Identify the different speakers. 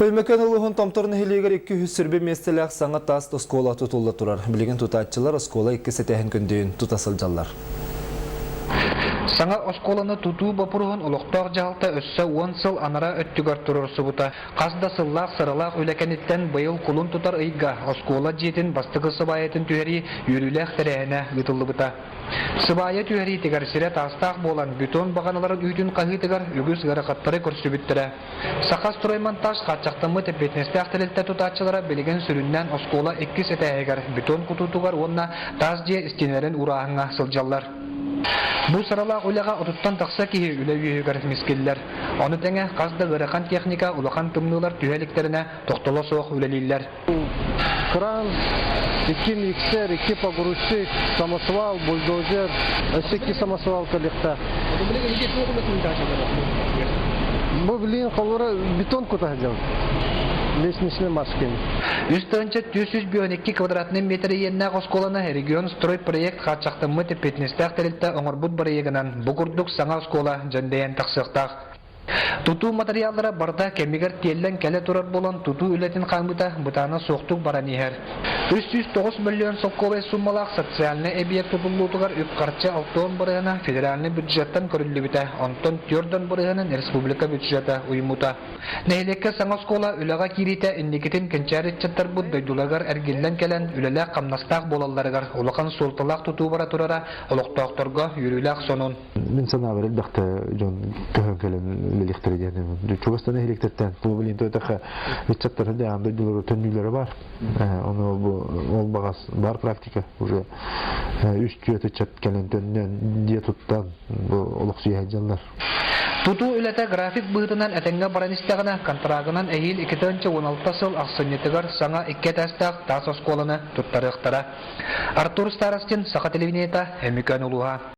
Speaker 1: Өлмөкен улуғын тамтырын хилегер 200 сүрбе местелек саңа тас оскола tutulды турар. Билеген тутатчылар оскола 2 сетехин көндейін тутасылжалар.
Speaker 2: Саңа осколаны туту бапырығын ұлықтар жалта өссі 10 сыл анара өттігар тұрыр сұбыта. Қазда сыллақ сырылақ өлекенеттен байыл құлын тұтар ұйға оскола жетін бастығы сыбайетін түйері үйріләқ тәрәйіне ғытылы бұта. Сыбайы түйері тегерсіре тастақ болан бетон бағаналарын үйдің қағытығар үгіз ғарақаттары көрсі бүттірі. Сақас тұрайман таш қатшақтымы тепетнесті ақтылетті тұтатшылары білген сүріннен оскола 2 сетәйгер бетон құтутуғар онына таз же істенерін ұрағыңа сылжалар. Бұл саралақ ұлаға ұтыттан тақса кейі үлі үйігер мескеллер. Оны тәңе қазда ғырақан техника ұлақан тымнылар түйәліктеріне тоқтылы соқ үлелейлер.
Speaker 3: Кран, 2 миксер, 2 погрузчик, самосвал, бульдозер, 2 самосвал коллекта. Бұл қолыры бетон құта жау. Лестничный машин.
Speaker 2: Үстінчі 212 квадратный метр енна осколаны регион строй проект қатшақтымы тепетнестәқ тәрелті оңырбұд барыегінен бұғырдық саңа оскола жәндейін тақсықтақ. Туту материалдары барда кемигер теллен келе турар болан туту үлетін қаңбыта бұтаны соқтық баран ехер. 309 миллион соққолай суммалақ социальный объект тұтылуытығар үпқарчы 6 барығына федеральный бюджеттен көрілі біті, онтон 4 барығының республика бюджеті ұйымыта. Нәйлекке саңа оскола үліға кириті иннекетін кенчәрітчеттер бұд дойдулағар әргелден келен үліләк қамнастақ болаларығар олықан солтылақ тұту бара турара олықтақтырға юрилақ сонун.
Speaker 4: Мен сана берел дақта жон көһөн келен лелихтерден. Чугастан электриктен бу билин тойтаха вичаттарда анда дилер төннүлөр бар. Оны ол багас бар практика уже 3 жөтө чат келен төннөн дие туттан бу олук сүйәҗәлләр.
Speaker 2: Туту үләтә график быһытынан әтәңгә баранистагына контрагынан әйил 2-16 сыл аксыннетигар саңа 2 тастак тас осколаны туттарыктара. Артур Старостин, Саха телевидениета, Эмикан улуга.